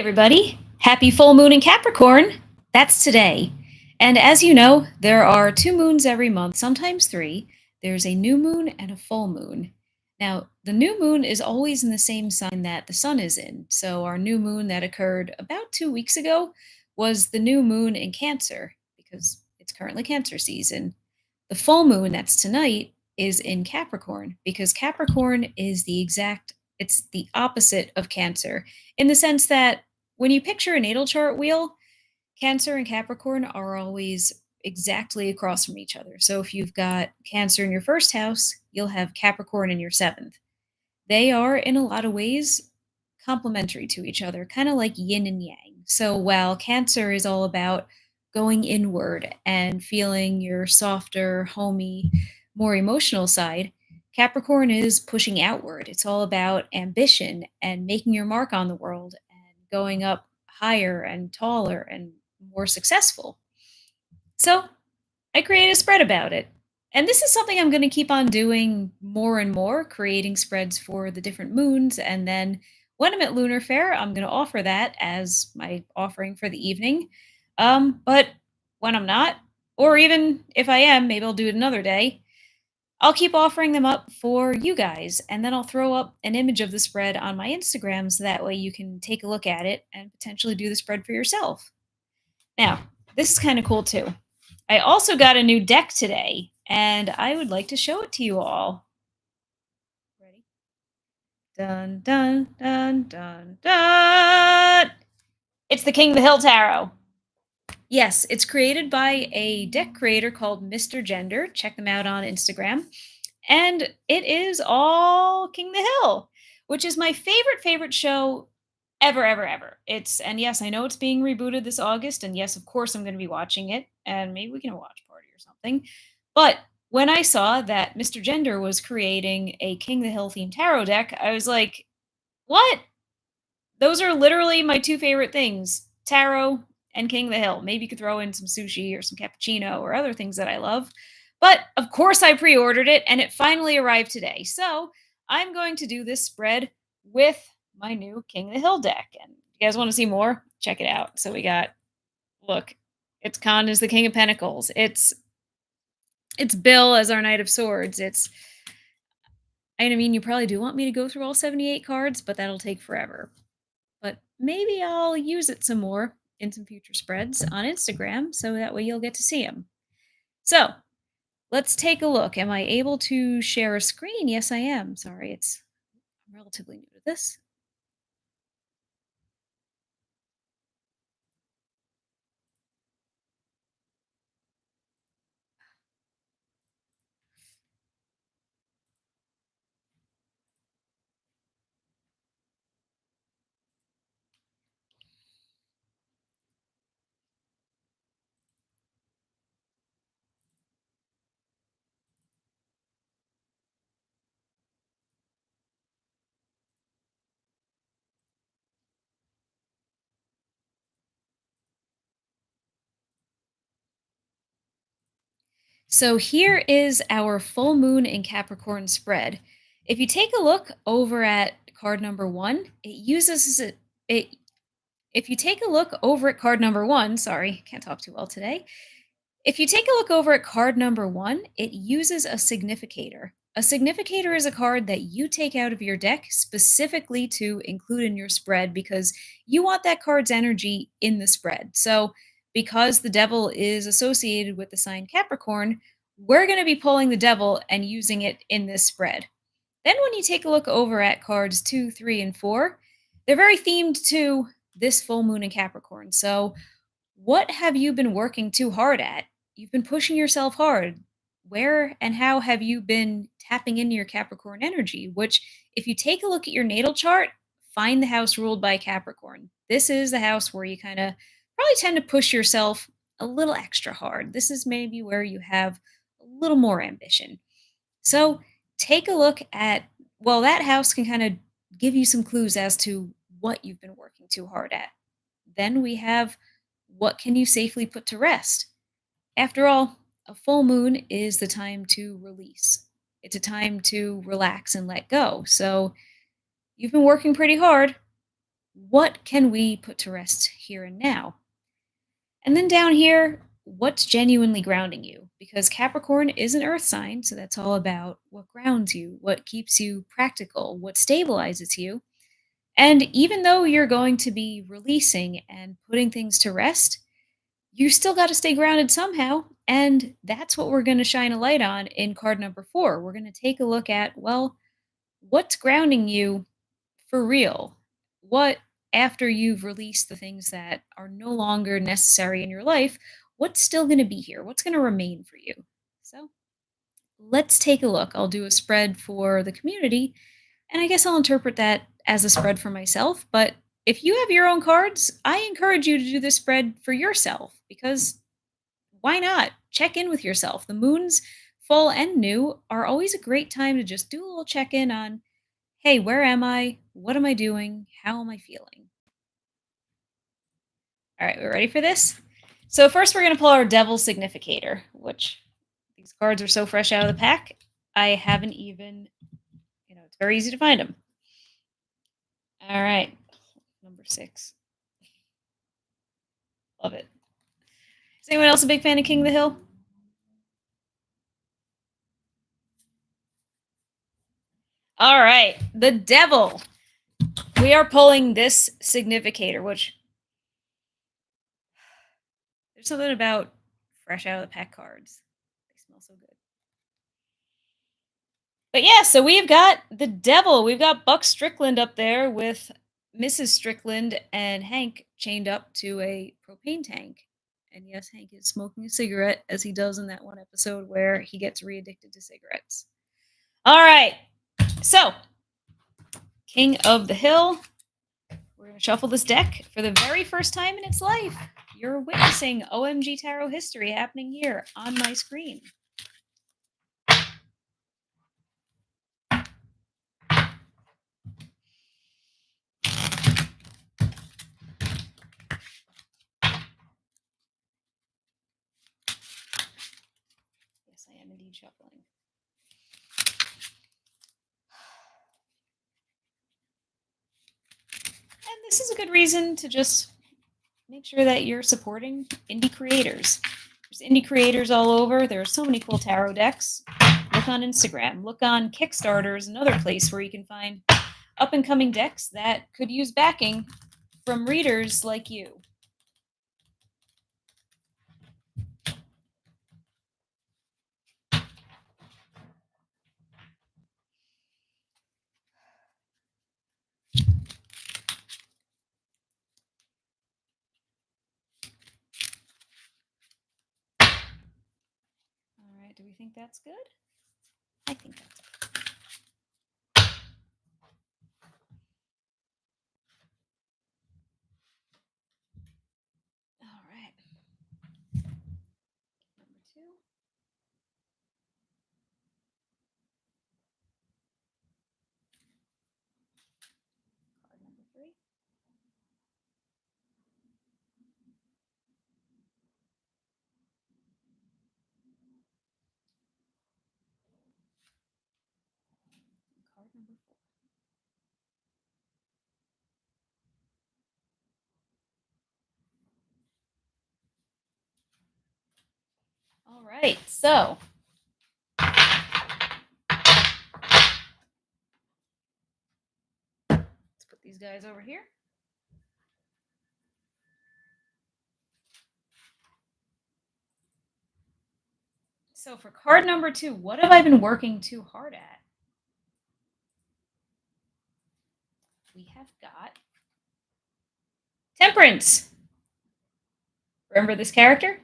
Everybody. Happy full moon in Capricorn. That's today. And as you know, there are two moons every month, sometimes three. There's a new moon and a full moon. Now, the new moon is always in the same sign that the sun is in. So, our new moon that occurred about 2 weeks ago was the new moon in Cancer because it's currently Cancer season. The full moon that's tonight is in Capricorn because Capricorn is it's the opposite of Cancer in the sense that when you picture a natal chart wheel, Cancer and Capricorn are always exactly across from each other. So if you've got Cancer in your first house, you'll have Capricorn in your seventh. They are, in a lot of ways, complementary to each other, kind of like yin and yang. So while Cancer is all about going inward and feeling your softer, homey, more emotional side, Capricorn is pushing outward. It's all about ambition and making your mark on the world and going up higher and taller and more successful. So I created a spread about it. And this is something I'm going to keep on doing more and more, creating spreads for the different moons. And then when I'm at Lunar Fair, I'm going to offer that as my offering for the evening. But when I'm not, or even if I am, maybe I'll do it another day. I'll keep offering them up for you guys, and then I'll throw up an image of the spread on my Instagram so that way you can take a look at it and potentially do the spread for yourself. Now, this is kind of cool too. I also got a new deck today, and I would like to show it to you all. Ready? Dun dun dun dun dun. It's the King of the Hill Tarot. Yes, it's created by a deck creator called Mr. Gender. Check them out on Instagram. And it is all King of the Hill, which is my favorite show ever, ever, ever. And yes, I know it's being rebooted this August, and yes, of course I'm gonna be watching it, and maybe we can have a watch party or something. But when I saw that Mr. Gender was creating a King of the Hill themed tarot deck, I was like, "What? Those are literally my two favorite things, tarot and King of the Hill. Maybe you could throw in some sushi or some cappuccino or other things that I love. But of course, I pre ordered it and it finally arrived today. So I'm going to do this spread with my new King of the Hill deck. And if you guys want to see more? Check it out. So we got, look, it's Khan as the King of Pentacles. It's Bill as our Knight of Swords. I mean, you probably do want me to go through all 78 cards, but that'll take forever. But maybe I'll use it some more in some future spreads on Instagram so that way you'll get to see them. So let's take a look. Am I able to share a screen? Yes, I am. Sorry, I'm relatively new to this. So here is our full moon in Capricorn spread. If you take a look over at card number one, it. If you take a look over at card number one, sorry, can't talk too well today. If you take a look over at card number one, it uses a significator. A significator is a card that you take out of your deck specifically to include in your spread because you want that card's energy in the spread. So, because the devil is associated with the sign Capricorn, we're going to be pulling the devil and using it in this spread. Then, when you take a look over at cards two, three, and four, they're very themed to this full moon in Capricorn. So, what have you been working too hard at? You've been pushing yourself hard. Where and how have you been tapping into your Capricorn energy? Which, if you take a look at your natal chart, find the house ruled by Capricorn. This is the house where you kind of probably tend to push yourself a little extra hard. This is maybe where you have a little more ambition. So take a look at, well, that house can kind of give you some clues as to what you've been working too hard at. Then we have what can you safely put to rest? After all, a full moon is the time to release. It's a time to relax and let go. So you've been working pretty hard. What can we put to rest here and now? And then down here, what's genuinely grounding you? Because Capricorn is an earth sign, so that's all about what grounds you, what keeps you practical, what stabilizes you. And even though you're going to be releasing and putting things to rest, you still got to stay grounded somehow. And that's what we're going to shine a light on in card number 4. We're going to take a look at, well, what's grounding you for real? What, after you've released the things that are no longer necessary in your life, what's still going to be here? What's going to remain for you? So let's take a look. I'll do a spread for the community, and I guess I'll interpret that as a spread for myself. But if you have your own cards, I encourage you to do this spread for yourself because why not? Check in with yourself. The moons, full and new, are always a great time to just do a little check in on, hey, where am I? What am I doing? How am I feeling? All right, we're ready for this? So, first, we're going to pull our Devil Significator, which these cards are so fresh out of the pack, I haven't even, it's very easy to find them. All right, number 6. Love it. Is anyone else a big fan of King of the Hill? All right, the Devil. We are pulling this significator, which there's something about fresh out of the pack cards. They smell so good. But yeah, so we've got the Devil. We've got Buck Strickland up there with Mrs. Strickland and Hank chained up to a propane tank. And yes, Hank is smoking a cigarette as he does in that one episode where he gets re-addicted to cigarettes. All right. So, King of the Hill. We're going to shuffle this deck for the very first time in its life. You're witnessing OMG Tarot history happening here on my screen. Yes, I am indeed shuffling. And this is a good reason to just make sure that you're supporting indie creators. There's indie creators all over. There are so many cool tarot decks. Look on Instagram. Look on Kickstarter is another place where you can find up and coming decks that could use backing from readers like you. All right, do we think that's good? I think that's good. All right. Number 2. Card number 3. Card number 4. All right, so let's put these guys over here. So for card number 2, what have I been working too hard at? We have got Temperance. Remember this character?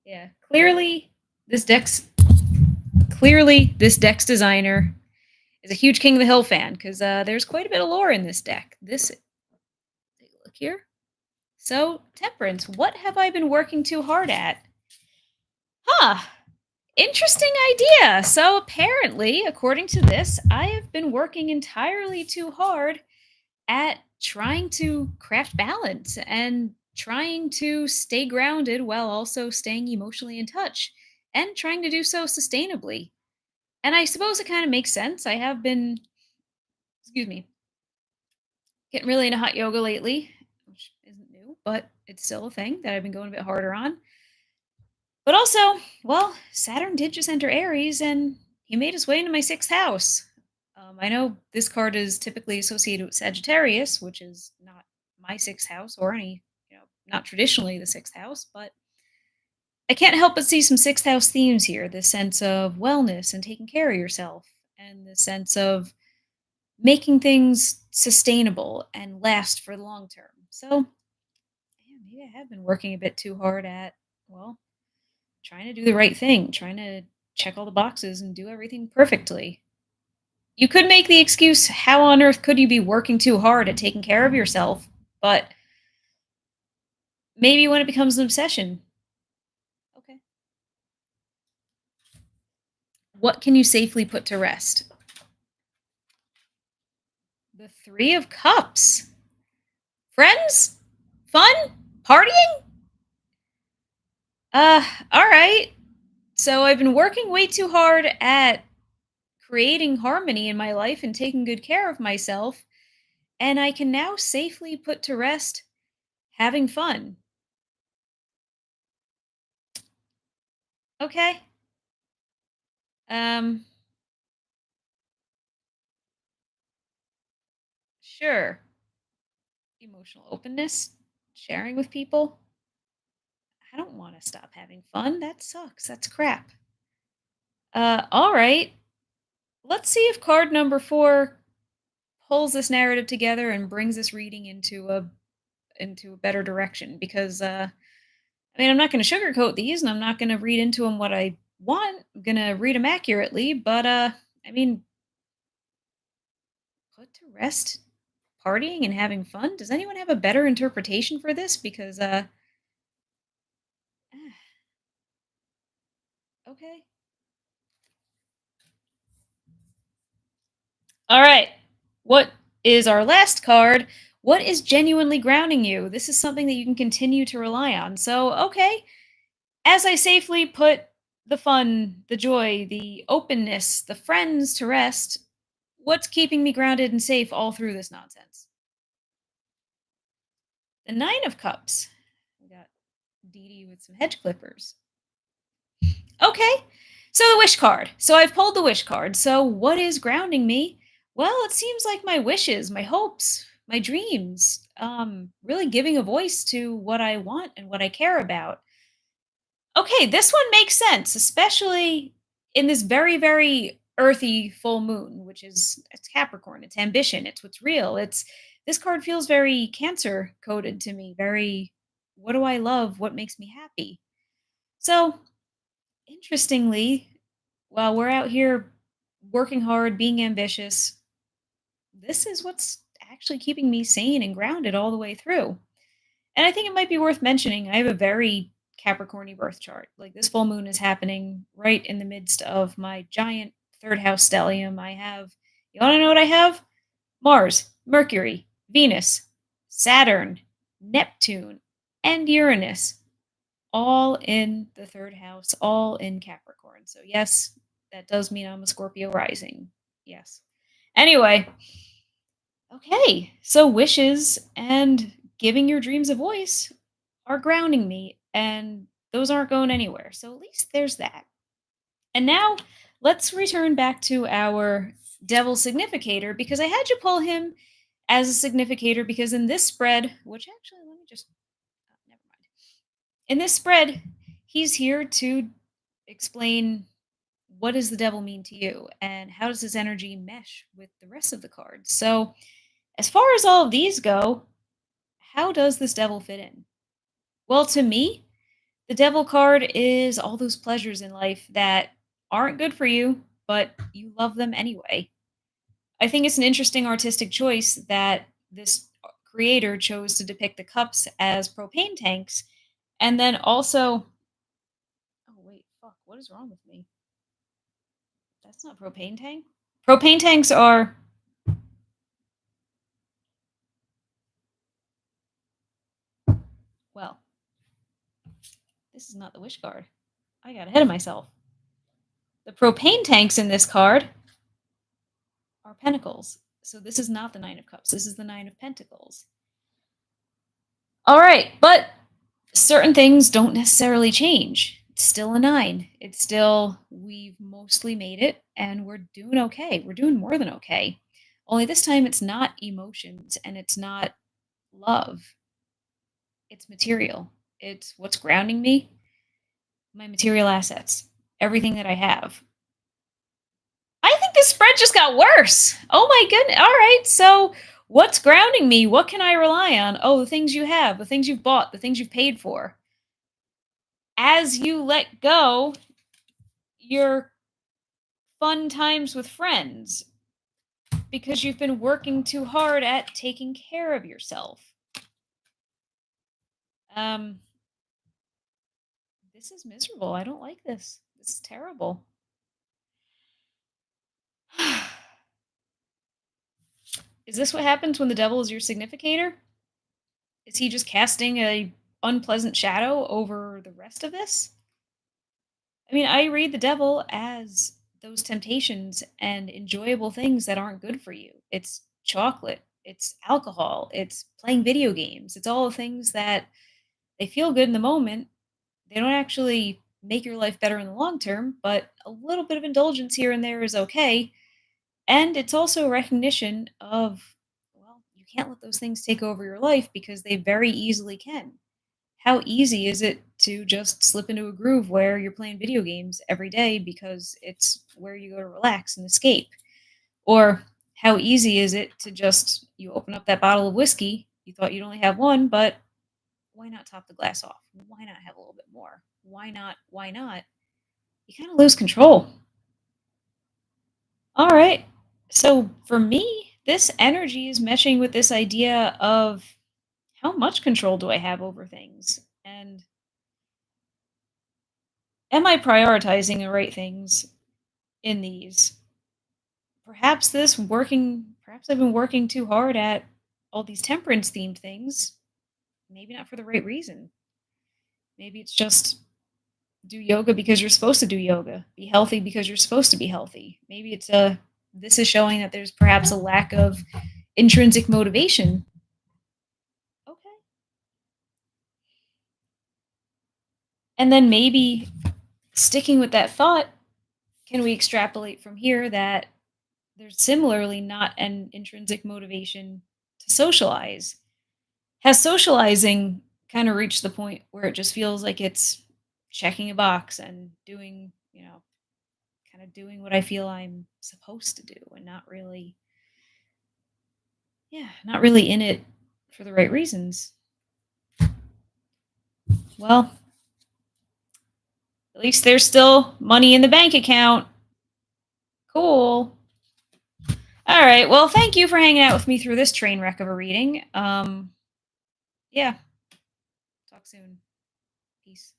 Yeah, this deck's designer is a huge King of the Hill fan because there's quite a bit of lore in this deck. Take a look here. So, Temperance, what have I been working too hard at? Huh. Interesting idea. So, apparently, according to this, I have been working entirely too hard at trying to craft balance and trying to stay grounded while also staying emotionally in touch and trying to do so sustainably. And I suppose it kind of makes sense. I have been, excuse me, Getting really into hot yoga lately, which isn't new, but it's still a thing that I've been going a bit harder on. But also, well, Saturn did just enter Aries and he made his way into my sixth house. I know this card is typically associated with Sagittarius, which is not my sixth house or any, not traditionally the sixth house, but I can't help but see some sixth house themes here, the sense of wellness and taking care of yourself, and the sense of making things sustainable and last for the long term. So, yeah, maybe I have been working a bit too hard at, well, trying to do the right thing, trying to check all the boxes and do everything perfectly. You could make the excuse, how on earth could you be working too hard at taking care of yourself? But maybe when it becomes an obsession, okay. What can you safely put to rest? The Three of Cups. Friends? Fun? Partying? All right. So I've been working way too hard at creating harmony in my life and taking good care of myself, and I can now safely put to rest having fun. Okay. Um, sure. Emotional openness, sharing with people. I don't want to stop having fun. That sucks. That's crap. All right. Let's see if card number 4 pulls this narrative together and brings this reading into a better direction because I mean, I'm not going to sugarcoat these and I'm not going to read into them what I want. I'm going to read them accurately, but I mean, put to rest partying and having fun. Does anyone have a better interpretation for this because okay. All right. What is our last card? What is genuinely grounding you? This is something that you can continue to rely on. So, okay, as I safely put the fun, the joy, the openness, the friends to rest, what's keeping me grounded and safe all through this nonsense? The Nine of Cups. We got Dee Dee with some hedge clippers. Okay, so the wish card. So I've pulled the wish card. So what is grounding me? Well, it seems like my wishes, my hopes, my dreams, really giving a voice to what I want and what I care about. Okay, this one makes sense, especially in this very, very earthy full moon, which is it's Capricorn, it's ambition, it's what's real. It's this card feels very cancer coded to me, very what do I love, what makes me happy. So, interestingly, while we're out here working hard, being ambitious, this is what's actually keeping me sane and grounded all the way through. And I think it might be worth mentioning, I have a very Capricorny birth chart. Like this full moon is happening right in the midst of my giant third house stellium. I have, you want to know what I have? Mars, Mercury, Venus, Saturn, Neptune, and Uranus, all in the third house, all in Capricorn. So, yes, that does mean I'm a Scorpio rising. Yes. Anyway, okay. So, wishes and giving your dreams a voice are grounding me, and those aren't going anywhere. So at least there's that. And now let's return back to our devil significator because I had you pull him as a significator because in this spread, which actually let me just never mind. In this spread, he's here to explain what does the devil mean to you and how does his energy mesh with the rest of the cards. So, as far as all of these go, how does this devil fit in? Well, to me, the devil card is all those pleasures in life that aren't good for you, but you love them anyway. I think it's an interesting artistic choice that this creator chose to depict the cups as propane tanks and then also oh wait, fuck, what is wrong with me? That's not propane tank. Propane tanks are well, this is not the wish card. I got ahead of myself. The propane tanks in this card are pentacles. So this is not the Nine of Cups. This is the Nine of Pentacles. All right, but certain things don't necessarily change. It's still a nine. It's still, we've mostly made it and we're doing okay. We're doing more than okay. Only this time it's not emotions and it's not love. It's material. It's what's grounding me, my material assets, everything that I have. I think this spread just got worse. Oh my goodness. All right. So, what's grounding me? What can I rely on? Oh, the things you have, the things you've bought, the things you've paid for. As you let go, your fun times with friends because you've been working too hard at taking care of yourself. Um, this is miserable. I don't like this. This is terrible. Is this what happens when the devil is your significator? Is he just casting a unpleasant shadow over the rest of this? I mean, I read the devil as those temptations and enjoyable things that aren't good for you. It's chocolate, it's alcohol, it's playing video games. It's all the things that they feel good in the moment. They don't actually make your life better in the long term, but a little bit of indulgence here and there is okay. And it's also a recognition of, well, you can't let those things take over your life because they very easily can. How easy is it to just slip into a groove where you're playing video games every day because it's where you go to relax and escape? Or how easy is it to just you open up that bottle of whiskey, you thought you'd only have one, but why not top the glass off? Why not have a little bit more? Why not? Why not? You kind of lose control. All right. So for me, this energy is meshing with this idea of how much control do I have over things? And am I prioritizing the right things in these? Perhaps I've been working too hard at all these temperance themed things, maybe not for the right reason. Maybe it's just do yoga because you're supposed to do yoga, be healthy because you're supposed to be healthy. Maybe it's a this is showing that there's perhaps a lack of intrinsic motivation. Okay. And then maybe sticking with that thought, can we extrapolate from here that there's similarly not an intrinsic motivation to socialize? Has socializing kind of reached the point where it just feels like it's checking a box and doing, kind of doing what I feel I'm supposed to do and not really, yeah, not really in it for the right reasons? Well, at least there's still money in the bank account. Cool. All right. Well, thank you for hanging out with me through this train wreck of a reading. Yeah. Talk soon. Peace.